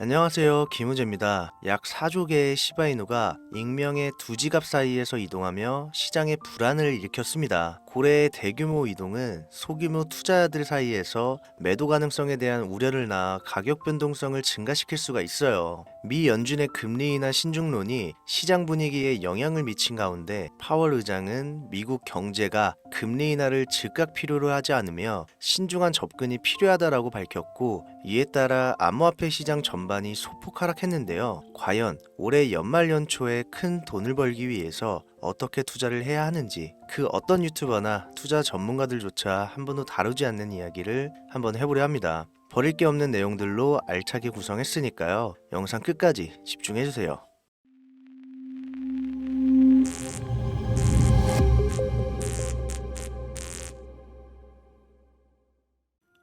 안녕하세요. 김우재입니다. 약 4조 개의 시바이누가 익명의 두 지갑 사이에서 이동하며 시장의 불안을 일으켰습니다. 고래의 대규모 이동은 소규모 투자자들 사이에서 매도 가능성에 대한 우려를 낳아 가격 변동성을 증가시킬 수가 있어요. 미 연준의 금리 인하 신중론이 시장 분위기에 영향을 미친 가운데 파월 의장은 미국 경제가 금리 인하를 즉각 필요로 하지 않으며 신중한 접근이 필요하다라고 밝혔고, 이에 따라 암호화폐 시장 전반이 소폭 하락했는데요. 과연 올해 연말 연초에 큰 돈을 벌기 위해서 어떻게 투자를 해야 하는지, 그 어떤 유튜버나 투자 전문가들조차 한 번도 다루지 않는 이야기를 한번 해보려 합니다. 버릴 게 없는 내용들로 알차게 구성했으니까요. 영상 끝까지 집중해주세요.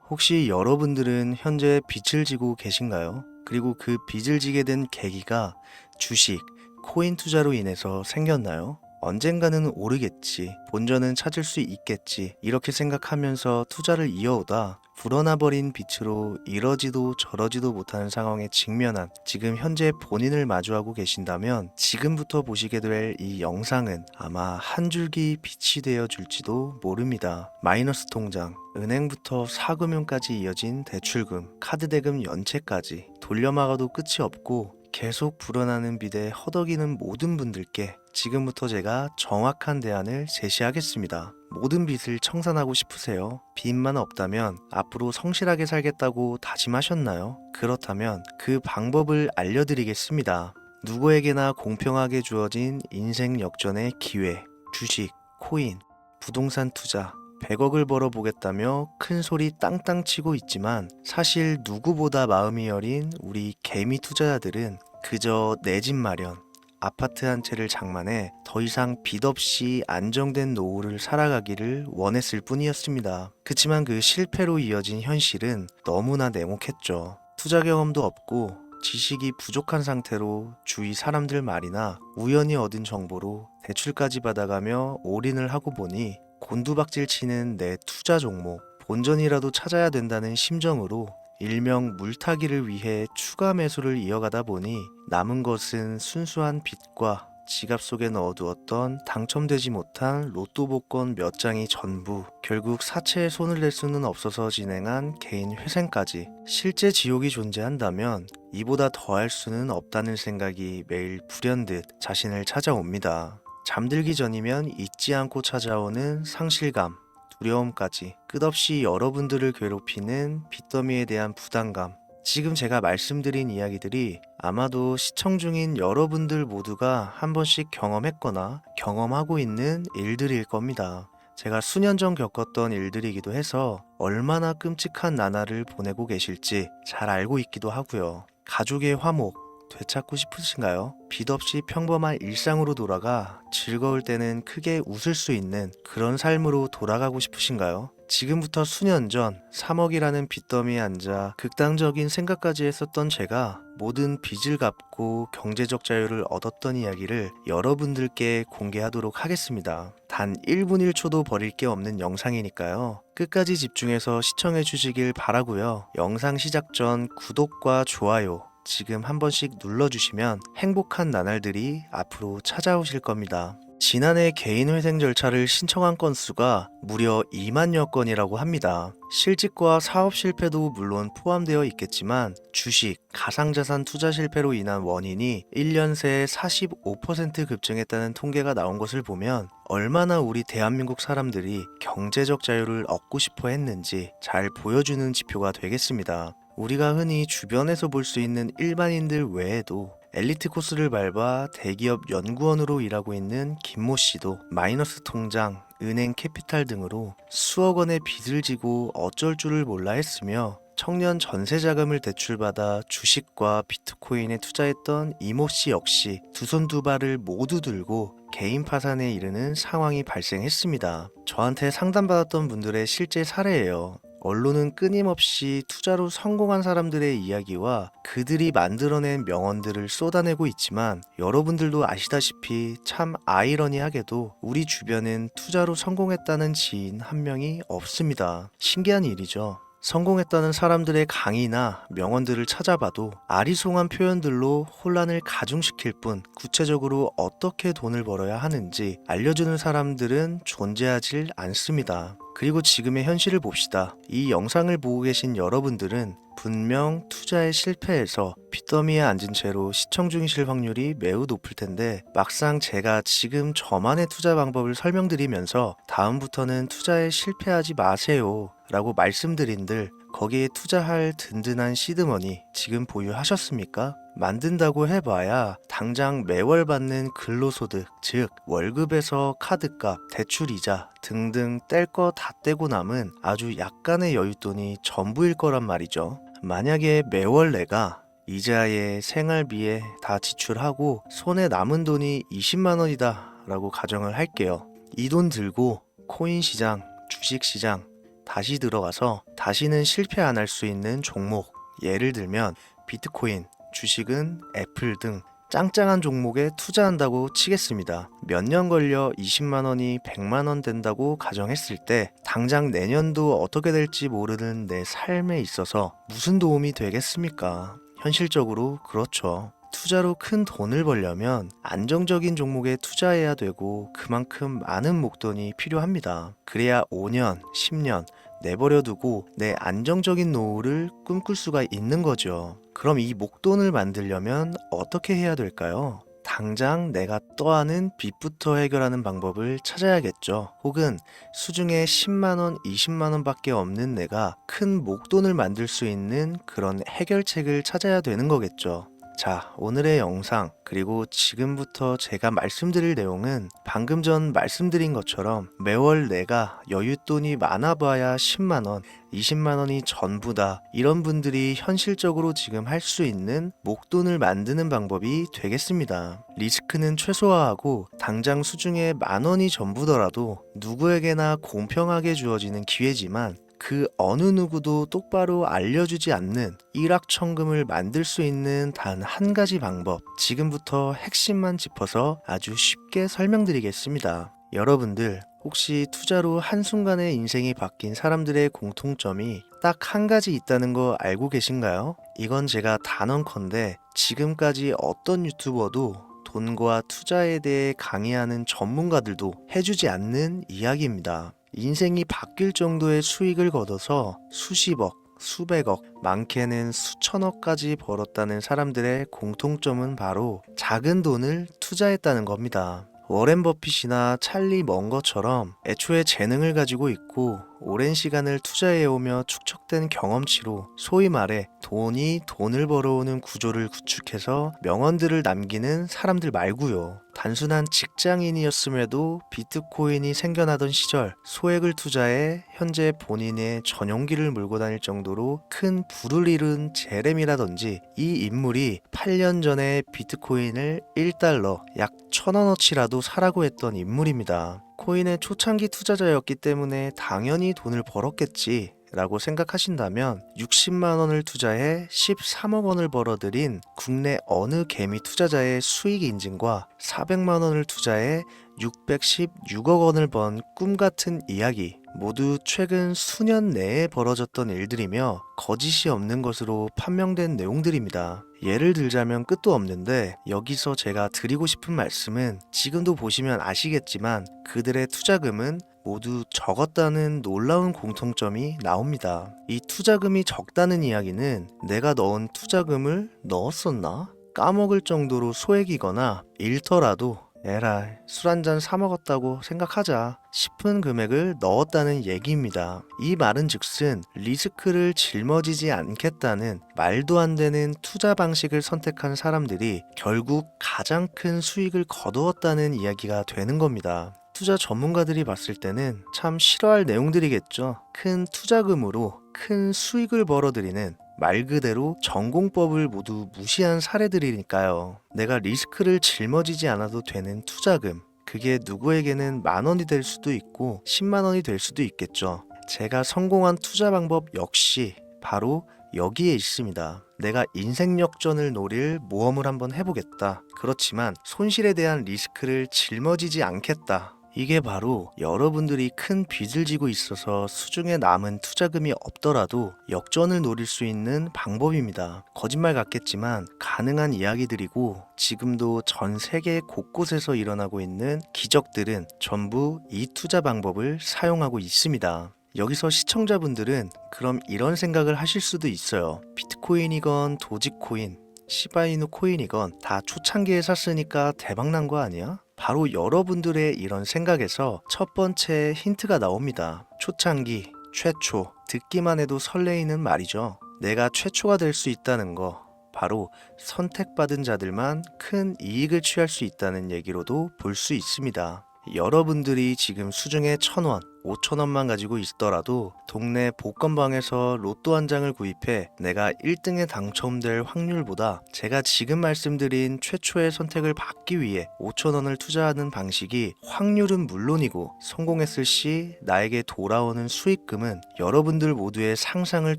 혹시 여러분들은 현재 빚을 지고 계신가요? 그리고 그 빚을 지게 된 계기가 주식, 코인 투자로 인해서 생겼나요? 언젠가는 오르겠지, 본전은 찾을 수 있겠지, 이렇게 생각하면서 투자를 이어오다 불어나 버린 빚으로 이러지도 저러지도 못하는 상황에 직면한 지금 현재 본인을 마주하고 계신다면, 지금부터 보시게 될 이 영상은 아마 한 줄기 빛이 되어 줄지도 모릅니다. 마이너스 통장, 은행부터 사금융까지 이어진 대출금, 카드 대금 연체까지 돌려막아도 끝이 없고 계속 불어나는 빚에 허덕이는 모든 분들께 지금부터 제가 정확한 대안을 제시하겠습니다. 모든 빚을 청산하고 싶으세요? 빚만 없다면 앞으로 성실하게 살겠다고 다짐하셨나요? 그렇다면 그 방법을 알려드리겠습니다. 누구에게나 공평하게 주어진 인생 역전의 기회, 주식, 코인, 부동산 투자, 100억을 벌어보겠다며 큰 소리 땅땅 치고 있지만, 사실 누구보다 마음이 여린 우리 개미 투자자들은 그저 내 집 마련, 아파트 한 채를 장만해 더 이상 빚 없이 안정된 노후를 살아가기를 원했을 뿐이었습니다. 그치만 그 실패로 이어진 현실은 너무나 냉혹했죠. 투자 경험도 없고 지식이 부족한 상태로 주위 사람들 말이나 우연히 얻은 정보로 대출까지 받아가며 올인을 하고 보니 곤두박질 치는 내 투자 종목, 본전이라도 찾아야 된다는 심정으로 일명 물타기를 위해 추가 매수를 이어가다 보니 남은 것은 순수한 빚과 지갑 속에 넣어두었던 당첨되지 못한 로또 복권 몇 장이 전부, 결국 사채에 손을 댈 수는 없어서 진행한 개인 회생까지. 실제 지옥이 존재한다면 이보다 더할 수는 없다는 생각이 매일 불현듯 자신을 찾아옵니다. 잠들기 전이면 잊지 않고 찾아오는 상실감, 두려움까지 끝없이 여러분들을 괴롭히는 빚더미에 대한 부담감. 지금 제가 말씀드린 이야기들이 아마도 시청 중인 여러분들 모두가 한 번씩 경험했거나 경험하고 있는 일들일 겁니다. 제가 수년 전 겪었던 일들이기도 해서 얼마나 끔찍한 나날을 보내고 계실지 잘 알고 있기도 하고요. 가족의 화목 되찾고 싶으신가요? 빚 없이 평범한 일상으로 돌아가 즐거울 때는 크게 웃을 수 있는 그런 삶으로 돌아가고 싶으신가요? 지금부터 수년 전 3억이라는 빚더미에 앉아 극단적인 생각까지 했었던 제가 모든 빚을 갚고 경제적 자유를 얻었던 이야기를 여러분들께 공개하도록 하겠습니다. 단 1분 1초도 버릴 게 없는 영상이니까요. 끝까지 집중해서 시청해 주시길 바라고요. 영상 시작 전 구독과 좋아요 지금 한 번씩 눌러주시면 행복한 나날들이 앞으로 찾아오실 겁니다. 지난해 개인 회생 절차를 신청한 건수가 무려 2만여 건이라고 합니다. 실직과 사업 실패도 물론 포함되어 있겠지만 주식, 가상자산 투자 실패로 인한 원인이 1년 새에 45% 급증했다는 통계가 나온 것을 보면 얼마나 우리 대한민국 사람들이 경제적 자유를 얻고 싶어 했는지 잘 보여주는 지표가 되겠습니다. 우리가 흔히 주변에서 볼 수 있는 일반인들 외에도 엘리트 코스를 밟아 대기업 연구원으로 일하고 있는 김모 씨도 마이너스 통장, 은행 캐피탈 등으로 수억 원의 빚을 지고 어쩔 줄을 몰라 했으며, 청년 전세 자금을 대출받아 주식과 비트코인에 투자했던 이모 씨 역시 두 손 두 발을 모두 들고 개인 파산에 이르는 상황이 발생했습니다. 저한테 상담받았던 분들의 실제 사례예요. 언론은 끊임없이 투자로 성공한 사람들의 이야기와 그들이 만들어낸 명언들을 쏟아내고 있지만, 여러분들도 아시다시피 참 아이러니하게도 우리 주변은 투자로 성공했다는 지인 한 명이 없습니다. 신기한 일이죠. 성공했다는 사람들의 강의나 명언들을 찾아봐도 아리송한 표현들로 혼란을 가중시킬 뿐 구체적으로 어떻게 돈을 벌어야 하는지 알려주는 사람들은 존재하질 않습니다. 그리고 지금의 현실을 봅시다. 이 영상을 보고 계신 여러분들은 분명 투자에 실패해서 빚더미에 앉은 채로 시청 중이실 확률이 매우 높을 텐데, 막상 제가 지금 저만의 투자 방법을 설명드리면서 다음부터는 투자에 실패하지 마세요 라고 말씀드린들 거기에 투자할 든든한 시드머니 지금 보유하셨습니까? 만든다고 해봐야 당장 매월 받는 근로소득, 즉 월급에서 카드값, 대출이자 등등 뗄 거 다 떼고 남은 아주 약간의 여윳돈이 전부일 거란 말이죠. 만약에 매월 내가 이자에 생활비에 다 지출하고 손에 남은 돈이 20만 원이다 라고 가정을 할게요. 이 돈 들고 코인 시장, 주식 시장 다시 들어가서 다시는 실패 안 할 수 있는 종목, 예를 들면 비트코인, 주식은 애플 등 짱짱한 종목에 투자한다고 치겠습니다. 몇 년 걸려 20만 원이 100만 원 된다고 가정했을 때 당장 내년도 어떻게 될지 모르는 내 삶에 있어서 무슨 도움이 되겠습니까? 현실적으로 그렇죠. 투자로 큰 돈을 벌려면 안정적인 종목에 투자해야 되고 그만큼 많은 목돈이 필요합니다. 그래야 5년, 10년 내버려 두고 내 안정적인 노후를 꿈꿀 수가 있는 거죠. 그럼 이 목돈을 만들려면 어떻게 해야 될까요? 당장 내가 떠안은 빚부터 해결하는 방법을 찾아야겠죠. 혹은 수중에 10만원, 20만원 밖에 없는 내가 큰 목돈을 만들 수 있는 그런 해결책을 찾아야 되는 거겠죠. 자, 오늘의 영상 그리고 지금부터 제가 말씀드릴 내용은 방금 전 말씀드린 것처럼 매월 내가 여윳돈이 많아봐야 10만원, 20만원이 전부다, 이런 분들이 현실적으로 지금 할 수 있는 목돈을 만드는 방법이 되겠습니다. 리스크는 최소화하고 당장 수중에 만원이 전부더라도 누구에게나 공평하게 주어지는 기회지만 그 어느 누구도 똑바로 알려주지 않는 일확천금을 만들 수 있는 단 한 가지 방법, 지금부터 핵심만 짚어서 아주 쉽게 설명드리겠습니다. 여러분들 혹시 투자로 한순간에 인생이 바뀐 사람들의 공통점이 딱 한 가지 있다는 거 알고 계신가요? 이건 제가 단언컨대 지금까지 어떤 유튜버도 돈과 투자에 대해 강의하는 전문가들도 해주지 않는 이야기입니다. 인생이 바뀔 정도의 수익을 거둬서 수십억, 수백억, 많게는 수천억까지 벌었다는 사람들의 공통점은 바로 작은 돈을 투자했다는 겁니다. 워렌 버핏이나 찰리 먼거처럼 애초에 재능을 가지고 있고 오랜 시간을 투자해오며 축적된 경험치로 소위 말해 돈이 돈을 벌어오는 구조를 구축해서 명언들을 남기는 사람들 말고요. 단순한 직장인이었음에도 비트코인이 생겨나던 시절 소액을 투자해 현재 본인의 전용기를 몰고 다닐 정도로 큰 부를 이룬 제렘이라든지, 이 인물이 8년 전에 비트코인을 1달러 약 1,000원어치라도 사라고 했던 인물입니다. 코인의 초창기 투자자였기 때문에 당연히 돈을 벌었겠지 라고 생각하신다면 60만원을 투자해 13억 원을 벌어들인 국내 어느 개미 투자자의 수익 인증과 400만원을 투자해 616억 원을 번 꿈같은 이야기, 모두 최근 수년 내에 벌어졌던 일들이며 거짓이 없는 것으로 판명된 내용들입니다. 예를 들자면 끝도 없는데 여기서 제가 드리고 싶은 말씀은 지금도 보시면 아시겠지만 그들의 투자금은 모두 적었다는 놀라운 공통점이 나옵니다. 이 투자금이 적다는 이야기는 내가 넣은 투자금을 넣었었나? 까먹을 정도로 소액이거나 잃더라도 에라이 술 한잔 사 먹었다고 생각하자 싶은 금액을 넣었다는 얘기입니다. 이 말은 즉슨 리스크를 짊어지지 않겠다는 말도 안 되는 투자 방식을 선택한 사람들이 결국 가장 큰 수익을 거두었다는 이야기가 되는 겁니다. 투자 전문가들이 봤을 때는 참 싫어할 내용들이겠죠. 큰 투자금으로 큰 수익을 벌어들이는 말 그대로 전공법을 모두 무시한 사례들이니까요. 내가 리스크를 짊어지지 않아도 되는 투자금, 그게 누구에게는 만원이 될 수도 있고 10만원이 될 수도 있겠죠. 제가 성공한 투자 방법 역시 바로 여기에 있습니다. 내가 인생 역전을 노릴 모험을 한번 해보겠다. 그렇지만 손실에 대한 리스크를 짊어지지 않겠다. 이게 바로 여러분들이 큰 빚을 지고 있어서 수중에 남은 투자금이 없더라도 역전을 노릴 수 있는 방법입니다. 거짓말 같겠지만 가능한 이야기들이고 지금도 전 세계 곳곳에서 일어나고 있는 기적들은 전부 이 투자 방법을 사용하고 있습니다. 여기서 시청자분들은 그럼 이런 생각을 하실 수도 있어요. 비트코인이건 도지코인, 시바이누 코인이건 다 초창기에 샀으니까 대박난 거 아니야? 바로 여러분들의 이런 생각에서 첫 번째 힌트가 나옵니다. 초창기, 최초, 듣기만 해도 설레이는 말이죠. 내가 최초가 될 수 있다는 거, 바로 선택받은 자들만 큰 이익을 취할 수 있다는 얘기로도 볼 수 있습니다. 여러분들이 지금 수중에 1,000원, 5,000원만 가지고 있더라도 동네 복권방에서 로또 한 장을 구입해 내가 1등에 당첨될 확률보다 제가 지금 말씀드린 최초의 선택을 받기 위해 5,000원을 투자하는 방식이 확률은 물론이고 성공했을 시 나에게 돌아오는 수익금은 여러분들 모두의 상상을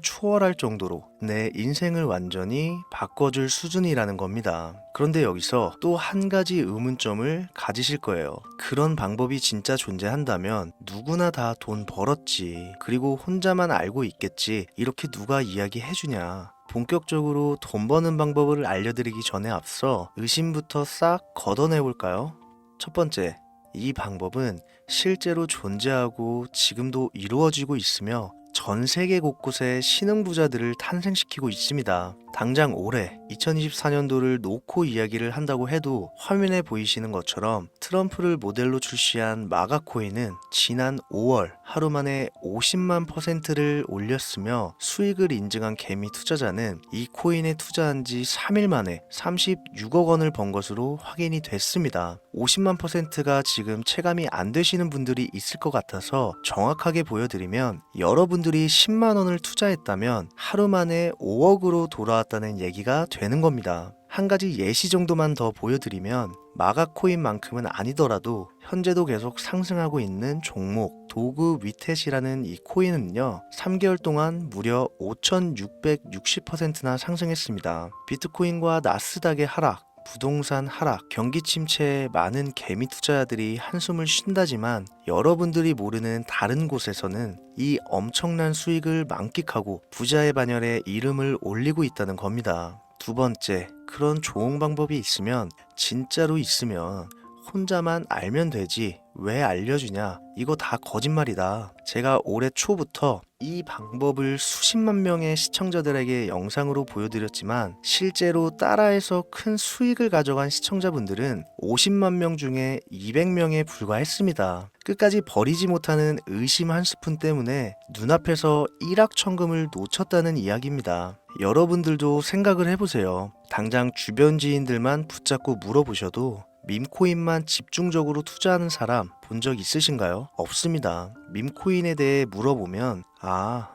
초월할 정도로 내 인생을 완전히 바꿔줄 수준이라는 겁니다. 그런데 여기서 또 한 가지 의문점을 가지실 거예요. 그런 방법이 진짜 존재한다면 누구나 다 돈 벌었지. 그리고 혼자만 알고 있겠지. 이렇게 누가 이야기해주냐. 본격적으로 돈 버는 방법을 알려드리기 전에 앞서 의심부터 싹 걷어내볼까요? 첫 번째, 이 방법은 실제로 존재하고 지금도 이루어지고 있으며 전 세계 곳곳에 신흥부자들을 탄생시키고 있습니다. 당장 올해 2024년도를 놓고 이야기를 한다고 해도 화면에 보이시는 것처럼 트럼프를 모델로 출시한 마가코인은 지난 5월 하루 만에 50만 %를 올렸으며 수익을 인증한 개미 투자자는 이 코인에 투자한 지 3일 만에 36억 원을 번 것으로 확인이 됐습니다. 50만 %가 지금 체감이 안 되시는 분들이 있을 것 같아서 정확하게 보여드리면 여러분들이 10만 원을 투자했다면 하루 만에 5억으로 돌아왔다는 얘기가 되는 겁니다. 한 가지 예시 정도만 더 보여드리면 마가코인만큼은 아니더라도 현재도 계속 상승하고 있는 종목 도구 위텟이라는 이 코인은요 3개월 동안 무려 5,660%나 상승했습니다. 비트코인과 나스닥의 하락, 부동산 하락, 경기 침체에 많은 개미 투자자들이 한숨을 쉰다지만 여러분들이 모르는 다른 곳에서는 이 엄청난 수익을 만끽하고 부자의 반열에 이름을 올리고 있다는 겁니다. 두 번째, 그런 좋은 방법이 있으면 진짜로 있으면 혼자만 알면 되지 왜 알려주냐, 이거 다 거짓말이다. 제가 올해 초부터 이 방법을 수십만 명의 시청자들에게 영상으로 보여드렸지만 실제로 따라해서 큰 수익을 가져간 시청자분들은 50만 명 중에 200명에 불과했습니다. 끝까지 버리지 못하는 의심 한 스푼 때문에 눈앞에서 일확천금을 놓쳤다는 이야기입니다. 여러분들도 생각을 해보세요. 당장 주변 지인들만 붙잡고 물어보셔도 밈코인만 집중적으로 투자하는 사람 본 적 있으신가요? 없습니다. 밈코인에 대해 물어보면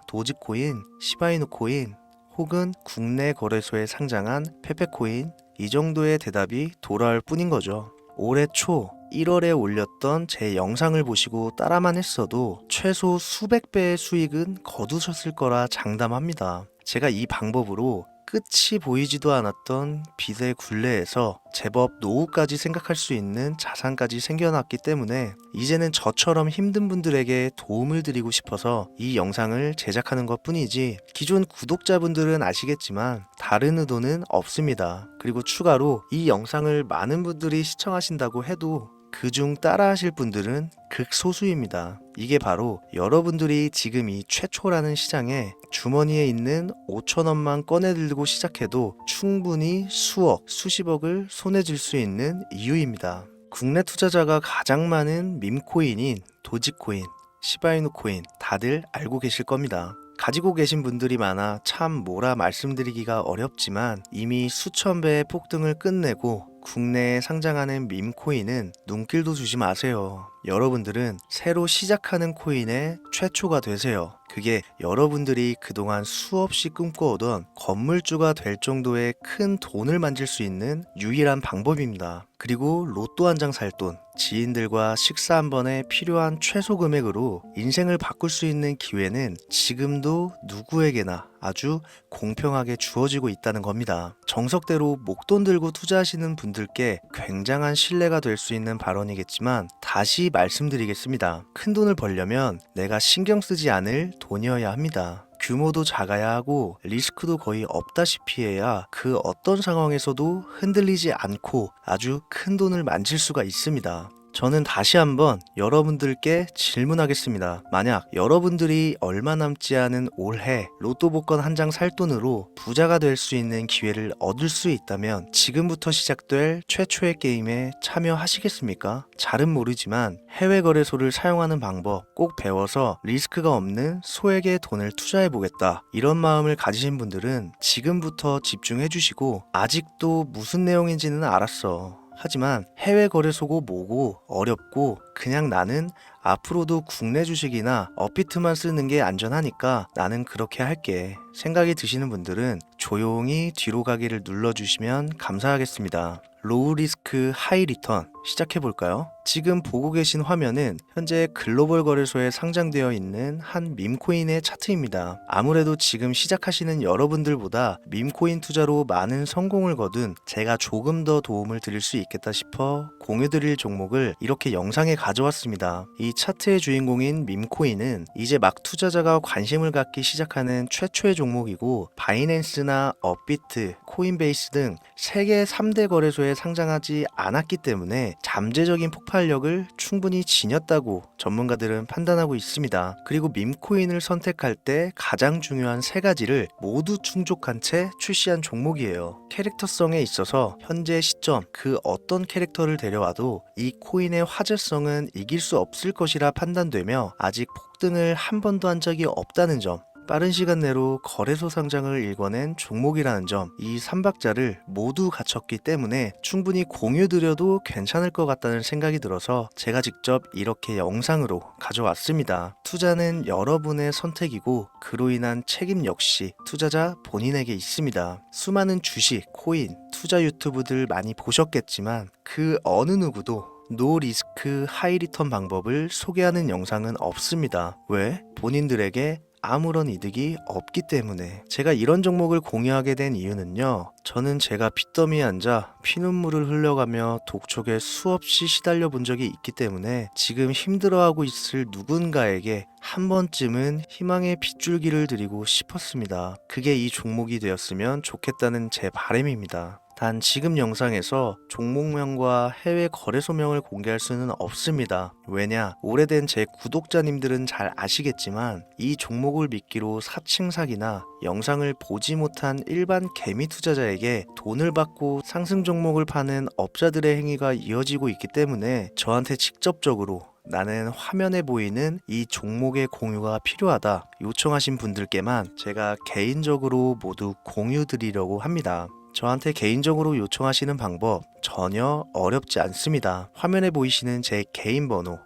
도지코인, 시바이누 코인 혹은 국내 거래소에 상장한 페페코인 이 정도의 대답이 돌아올 뿐인 거죠. 올해 초 1월에 올렸던 제 영상을 보시고 따라만 했어도 최소 수백 배의 수익은 거두셨을 거라 장담합니다. 제가 이 방법으로 끝이 보이지도 않았던 빚의 굴레에서 제법 노후까지 생각할 수 있는 자산까지 생겨났기 때문에 이제는 저처럼 힘든 분들에게 도움을 드리고 싶어서 이 영상을 제작하는 것 뿐이지 기존 구독자분들은 아시겠지만 다른 의도는 없습니다. 그리고 추가로 이 영상을 많은 분들이 시청하신다고 해도 그중 따라하실 분들은 극소수입니다. 이게 바로 여러분들이 지금 이 최초라는 시장에 주머니에 있는 5,000원만 꺼내들고 시작해도 충분히 수억, 수십억을 손에 쥘 수 있는 이유입니다. 국내 투자자가 가장 많은 밈코인인 도지코인, 시바이누 코인 다들 알고 계실 겁니다. 가지고 계신 분들이 많아 참 뭐라 말씀드리기가 어렵지만 이미 수천 배의 폭등을 끝내고 국내에 상장하는 밈코인은 눈길도 주지 마세요. 여러분들은 새로 시작하는 코인의 최초가 되세요. 그게 여러분들이 그동안 수없이 꿈꿔오던 건물주가 될 정도의 큰 돈을 만질 수 있는 유일한 방법입니다. 그리고 로또 한 장 살 돈, 지인들과 식사 한 번에 필요한 최소 금액으로 인생을 바꿀 수 있는 기회는 지금도 누구에게나 아주 공평하게 주어지고 있다는 겁니다. 정석대로 목돈 들고 투자하시는 분들께 굉장한 신뢰가 될 수 있는 발언이겠지만 다시 말씀드리겠습니다. 큰 돈을 벌려면 내가 신경 쓰지 않을 돈이어야 합니다. 규모도 작아야 하고 리스크도 거의 없다시피 해야 그 어떤 상황에서도 흔들리지 않고 아주 큰 돈을 만질 수가 있습니다. 저는 다시 한번 여러분들께 질문하겠습니다. 만약 여러분들이 얼마 남지 않은 올해 로또 복권 한 장 살 돈으로 부자가 될 수 있는 기회를 얻을 수 있다면 지금부터 시작될 최초의 게임에 참여하시겠습니까? 잘은 모르지만 해외 거래소를 사용하는 방법 꼭 배워서 리스크가 없는 소액의 돈을 투자해 보겠다. 이런 마음을 가지신 분들은 지금부터 집중해 주시고, 아직도 무슨 내용인지는 알았어. 하지만 해외 거래소고 뭐고 어렵고 그냥 나는 앞으로도 국내 주식이나 업비트만 쓰는 게 안전하니까 나는 그렇게 할게 생각이 드시는 분들은 조용히 뒤로 가기를 눌러주시면 감사하겠습니다. 로우 리스크 하이 리턴 시작해 볼까요? 지금 보고 계신 화면은 현재 글로벌 거래소에 상장되어 있는 한 밈코인의 차트입니다. 아무래도 지금 시작하시는 여러분들보다 밈코인 투자로 많은 성공을 거둔 제가 조금 더 도움을 드릴 수 있겠다 싶어 공유드릴 종목을 이렇게 영상에 가져왔습니다. 이 차트의 주인공인 밈코인은 이제 막 투자자가 관심을 갖기 시작하는 최초의 종목이고, 바이낸스나 업비트, 코인베이스 등 세계 3대 거래소에 상장하지 않았기 때문에 잠재적인 폭발력을 충분히 지녔다고 전문가들은 판단하고 있습니다. 그리고 밈코인을 선택할 때 가장 중요한 세 가지를 모두 충족한 채 출시한 종목이에요. 캐릭터성에 있어서 현재 시점 그 어떤 캐릭터를 데려와도 이 코인의 화제성은 이길 수 없을 것이라 판단되며 아직 폭등을 한 번도 한 적이 없다는 점, 빠른 시간 내로 거래소 상장을 일궈낸 종목이라는 점, 이 3박자를 모두 갖췄기 때문에 충분히 공유드려도 괜찮을 것 같다는 생각이 들어서 제가 직접 이렇게 영상으로 가져왔습니다. 투자는 여러분의 선택이고 그로 인한 책임 역시 투자자 본인에게 있습니다. 수많은 주식, 코인, 투자 유튜브들 많이 보셨겠지만 그 어느 누구도 노 리스크 하이 리턴 방법을 소개하는 영상은 없습니다. 왜? 본인들에게 아무런 이득이 없기 때문에. 제가 이런 종목을 공유하게 된 이유는요, 저는 제가 빚더미에 앉아 피눈물을 흘려가며 독촉에 수없이 시달려 본 적이 있기 때문에 지금 힘들어하고 있을 누군가에게 한 번쯤은 희망의 빗줄기를 드리고 싶었습니다. 그게 이 종목이 되었으면 좋겠다는 제 바람입니다. 단 지금 영상에서 종목명과 해외 거래소명을 공개할 수는 없습니다. 왜냐? 오래된 제 구독자님들은 잘 아시겠지만 이 종목을 미끼로 사칭 사기나 영상을 보지 못한 일반 개미 투자자에게 돈을 받고 상승 종목을 파는 업자들의 행위가 이어지고 있기 때문에 저한테 직접적으로 나는 화면에 보이는 이 종목의 공유가 필요하다 요청하신 분들께만 제가 개인적으로 모두 공유 드리려고 합니다. 저한테 개인적으로 요청하시는 방법 전혀 어렵지 않습니다. 화면에 보이시는 제 개인 번호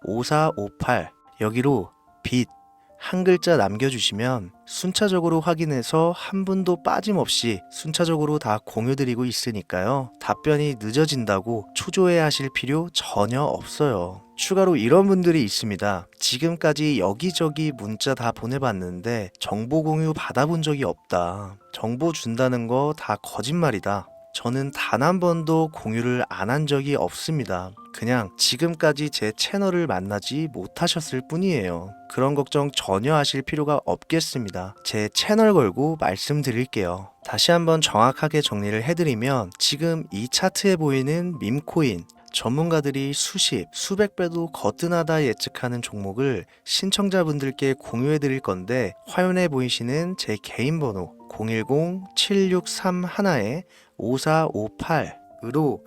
010-7631-5458 여기로 빚 한 글자 남겨주시면 순차적으로 확인해서 한 분도 빠짐없이 순차적으로 다 공유드리고 있으니까요. 답변이 늦어진다고 초조해 하실 필요 전혀 없어요. 추가로 이런 분들이 있습니다. 지금까지 여기저기 문자 다 보내봤는데 정보 공유 받아본 적이 없다. 정보 준다는 거 다 거짓말이다. 저는 단 한 번도 공유를 안 한 적이 없습니다. 그냥 지금까지 제 채널을 만나지 못하셨을 뿐이에요. 그런 걱정 전혀 하실 필요가 없겠습니다. 제 채널 걸고 말씀드릴게요. 다시 한번 정확하게 정리를 해드리면 지금 이 차트에 보이는 밈코인, 전문가들이 수십, 수백 배도 거뜬하다 예측하는 종목을 신청자분들께 공유해 드릴 건데, 화면에 보이시는 제 개인 번호 010-7631-5458으로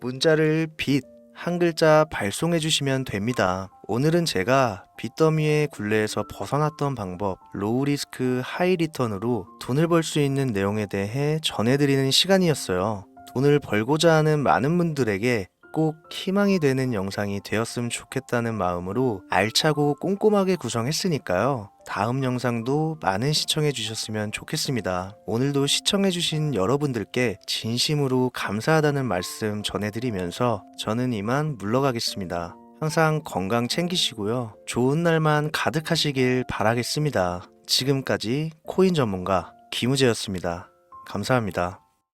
문자를 빚 한 글자 발송해 주시면 됩니다. 오늘은 제가 빚더미의 굴레에서 벗어났던 방법, 로우 리스크 하이 리턴으로 돈을 벌 수 있는 내용에 대해 전해드리는 시간이었어요. 돈을 벌고자 하는 많은 분들에게 꼭 희망이 되는 영상이 되었으면 좋겠다는 마음으로 알차고 꼼꼼하게 구성했으니까요. 다음 영상도 많은 시청해 주셨으면 좋겠습니다. 오늘도 시청해 주신 여러분들께 진심으로 감사하다는 말씀 전해드리면서 저는 이만 물러가겠습니다. 항상 건강 챙기시고요. 좋은 날만 가득하시길 바라겠습니다. 지금까지 코인 전문가 김우재였습니다. 감사합니다.